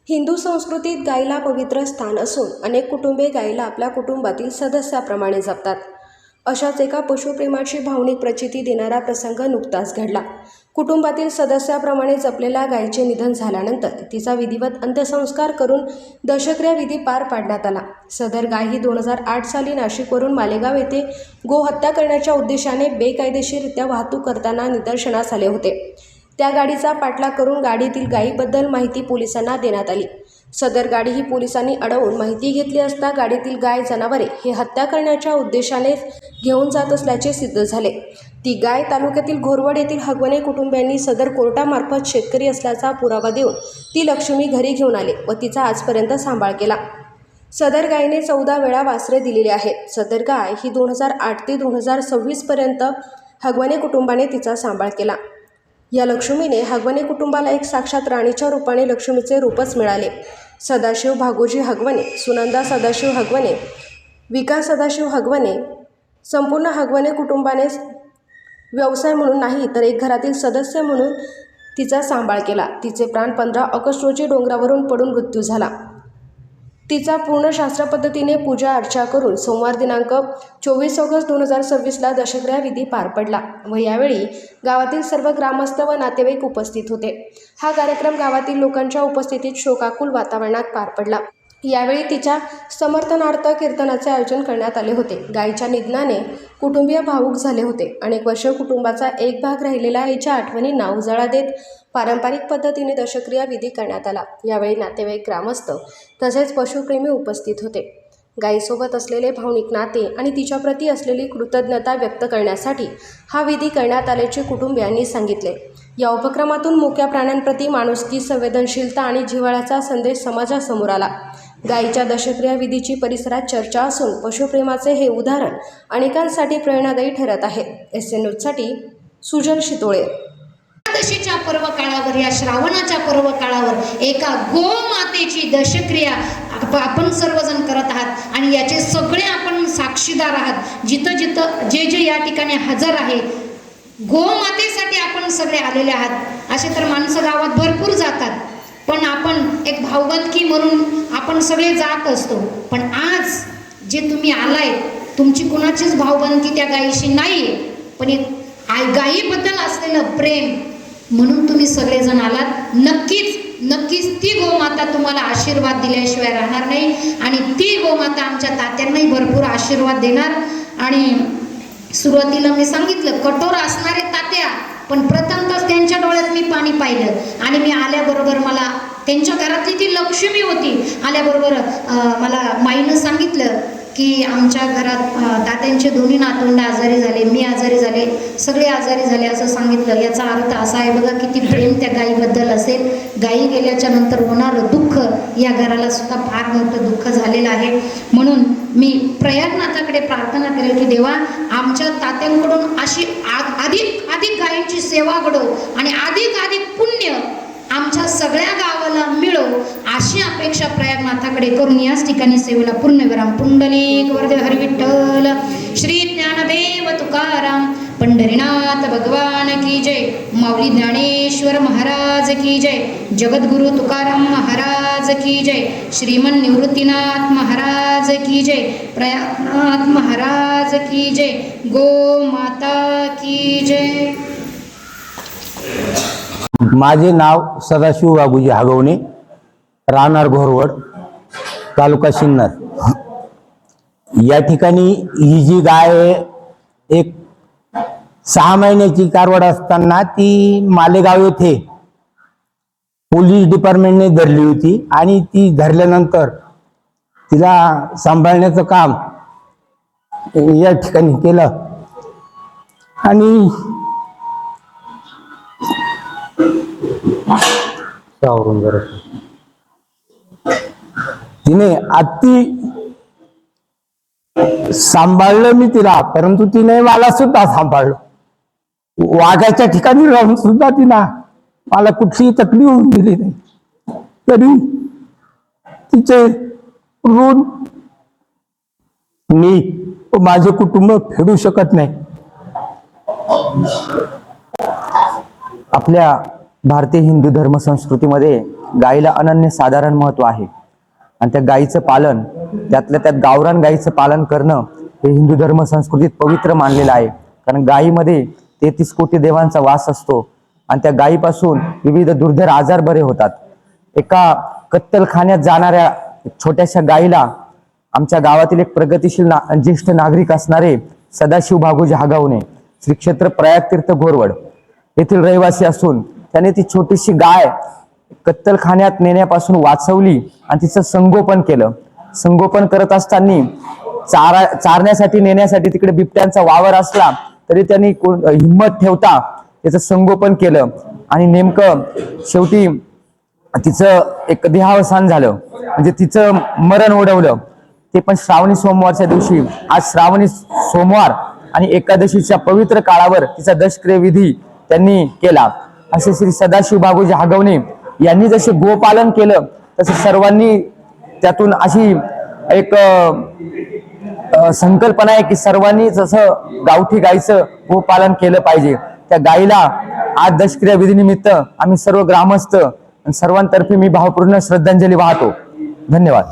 हिंदू संस्कृतीत गायीला पवित्र स्थान असून अनेक कुटुंबे गायीला आपल्या कुटुंबातील सदस्याप्रमाणे जपतात. अशाच एका पशुप्रेमाची भावनिक प्रचिती देणारा प्रसंग नुकताच घडला. कुटुंबातील सदस्याप्रमाणे जपलेल्या गायीचे निधन झाल्यानंतर तिचा विधिवत अंत्यसंस्कार करून दशक्रिया विधी पार पाडण्यात आला. सदर गाय ही 2008 साली नाशिकवरून मालेगाव येथे गोहत्या करण्याच्या उद्देशाने बेकायदेशीररित्या वाहतूक करताना निदर्शनास आले होते. त्या गाडीचा पाठलाग करून गाडीतील गायीबद्दल माहिती पोलिसांना देण्यात आली. सदर गाडी ही पोलिसांनी अडवून माहिती घेतली असता गाडीतील गाय जनावरे हे हत्या करण्याच्या उद्देशाने घेऊन जात असल्याचे सिद्ध झाले. ती गाय तालुक्यातील घोरवड येथील हगवणे कुटुंबियांनी सदर कोर्टामार्फत शेतकरी असल्याचा पुरावा देऊन ती लक्ष्मी घरी घेऊन आले व तिचा आजपर्यंत सांभाळ केला. सदर गायीने 14 वेळा वासरे दिलेली आहेत. सदर गाय ही 2008 ते 2026 पर्यंत हगवणे कुटुंबाने तिचा सांभाळ केला. या लक्ष्मीने हगवणे कुटुंबाला एक साक्षात राणीच्या रूपाने लक्ष्मीचे रूपच मिळाले. सदाशिव भागोजी हगवणे, सुनंदा सदाशिव हगवणे, विकास सदाशिव हगवणे, संपूर्ण हगवणे कुटुंबाने व्यवसाय म्हणून नाही तर एक घरातील सदस्य म्हणून तिचा सांभाळ केला. तिचे प्राण 15 ऑगस्ट रोजी डोंगरावरून पडून मृत्यू झाला. तिचा पूर्ण शास्त्र पद्धतीने पूजा अर्चा करून सोमवार दिनांक 24 ऑगस्ट 2026ला दशक्रिया विधी पार पडला व यावेळी गावातील सर्व ग्रामस्थ व नातेवाईक उपस्थित होते. हा कार्यक्रम गावातील लोकांच्या उपस्थितीत शोकाकुल वातावरणात पार पडला. यावेळी तिच्या समर्थनार्थ कीर्तनाचे आयोजन करण्यात आले होते. गायीच्या निधनाने कुटुंबीय भावूक झाले होते. अनेक वर्ष कुटुंबाचा एक भाग राहिलेल्या आईच्या आठवणींना उजाळा देत पारंपरिक पद्धतीने दशक्रिया विधी करण्यात आला. यावेळी नातेवाईक, ग्रामस्थ तसेच पशुप्रेमी उपस्थित होते. गायीसोबत असलेले भावनिक नाते आणि तिच्याप्रती असलेली कृतज्ञता व्यक्त करण्यासाठी हा विधी करण्यात आल्याचे कुटुंबियांनी सांगितले. या उपक्रमातून मुक्या प्राण्यांप्रती माणुसकी, संवेदनशीलता आणि जिव्हाळ्याचा संदेश समाजासमोर आला. गायीच्या दशक्रिया विधीची परिसरात चर्चा असून पशुप्रेमाचे हे उदाहरण अनेकांसाठी प्रेरणादायी ठरत आहे. SN न्यूजसाठी सुजल शितोळे. एकादशीच्या पर्व काळावर, या श्रावणाच्या पर्व काळावर एका गोमातेची दशक्रिया आपण सर्वजण करत आहात आणि याचे सगळे आपण साक्षीदार आहात. जिथं जिथं जे या ठिकाणी हजर आहे, गोमातेसाठी आपण सगळे आलेले आहात. असे तर माणसं गावात भरपूर जातात, पण आपण एक भावबंदकी म्हणून आपण सगळे जात असतो. पण आज जे तुम्ही आलाय, तुमची कुणाचीच भावबंदकी त्या गायीशी नाहीये, पण एक गायीबद्दल असलेलं प्रेम म्हणून तुम्ही सगळेजण आलात. नक्कीच ती गोमाता तुम्हाला आशीर्वाद दिल्याशिवाय राहणार नाही आणि ती गोमाता आमच्या तात्यांनाही भरपूर आशीर्वाद देणार. आणि सुरुवातीला मी सांगितलं, कठोर असणारे तात्या, पण प्रथमतच त्यांच्या डोळ्यात मी पाणी पाहिलं आणि मी आल्याबरोबर मला त्यांच्या घरातली ती लक्ष्मी होती. आल्याबरोबर मला माईनं सांगितलं की आमच्या घरात तात्यांचे दोन्ही नातवंड आजारी झाले, मी आजारी झाले, सगळे आजारी झाले असं सांगितलं. याचा अर्थ असा आहे बघा, किती प्रेम त्या गायीबद्दल असेल. गायी गेल्याच्या नंतर होणारं दुःख या घराला सुद्धा फार मोठं दुःख झालेलं आहे. म्हणून मी प्रयागनाथाकडे प्रार्थना करेल की देवा, आमच्या तात्यांकडून अशी अधिक गायींची सेवा घडव आणि अधिक पुण्य आमच्या सगळ्या गावाला मिळो, अशी अपेक्षा प्रयागनाथाकडे करून याच ठिकाणी सेवेला पूर्णविराम. पुंडलिक वरदे हरी विठ्ठल. श्री ज्ञानदेव तुकाराम पंढरीनाथ भगवान की जय. माऊली ज्ञानेश्वर महाराज की जय. जगद्गुरु तुकाराम महाराज की जय. श्रीमन निवृत्तीनाथ महाराज की जय. प्रयागनाथ महाराज की जय. गो माता की जय. माझे नाव सदाशिव बाबूजी हगवणे, राहणार घोरवड, तालुका सिन्नर. या ठिकाणी ही जी गाय एक 6 महिन्याची कारवड असताना ती मालेगाव येथे पोलीस डिपार्टमेंटने धरली होती आणि ती धरल्यानंतर तिला सांभाळण्याचं काम या ठिकाणी केलं आणि तिने अति सांभाळलं मी तिला, परंतु तिने मला सुद्धा सांभाळलं. वाघाच्या ठिकाणी राहून सुद्धा तिला मला कुठलीही तकलीफ होऊन दिली नाही. तरी तिचे ऋण मी माझे कुटुंब फेडू शकत नाही. आपल्या भारतीय हिंदू धर्म संस्कृतीमध्ये गायीला अनन्यसाधारण महत्व आहे आणि त्या गायीचं पालन, त्यातल्या त्यात गावरान गायीचं पालन करणं हे हिंदू धर्म संस्कृतीत पवित्र मानलेलं आहे. कारण गायीमध्ये 33 कोटी देवांचा वास असतो आणि त्या गायीपासून विविध दुर्धर आजार बरे होतात. एका कत्तलखान्यात जाणाऱ्या छोट्याशा गायीला आमच्या गावातील एक प्रगतिशील ज्येष्ठ नागरिक असणारे सदाशिव भागोजी हागावणे, श्री क्षेत्र प्रयाग तीर्थ घोरवड येथील रहिवासी असून त्याने ती छोटीशी गाय कत्तलखान्यात नेण्यापासून वाचवली आणि तिचं संगोपन केलं. संगोपन करत असताना चारण्यासाठी नेण्यासाठी तिकडे बिबट्यांचा वावर असला तरी त्यांनी हिंमत ठेवता त्याचं संगोपन केलं आणि नेमकं शेवटी तिचं एक देहावसान झालं, म्हणजे तिचं मरण ओढवलं. ते पण श्रावणी सोमवारच्या दिवशी. आज श्रावणी सोमवार आणि एकादशीच्या पवित्र काळावर तिचा दशक्रिय विधी त्यांनी केला. असे श्री सदाशिव बाबूजी हागवणे यांनी जसे गोपालन केलं तसं सर्वांनी त्यातून अशी एक संकल्पना आहे की सर्वांनी जसं गावठी गायीचं गोपालन केलं पाहिजे. त्या गायीला आज दशक्रिया विधीनिमित्त आम्ही सर्व ग्रामस्थ सर्वांतर्फे मी भावपूर्ण श्रद्धांजली वाहतो. धन्यवाद.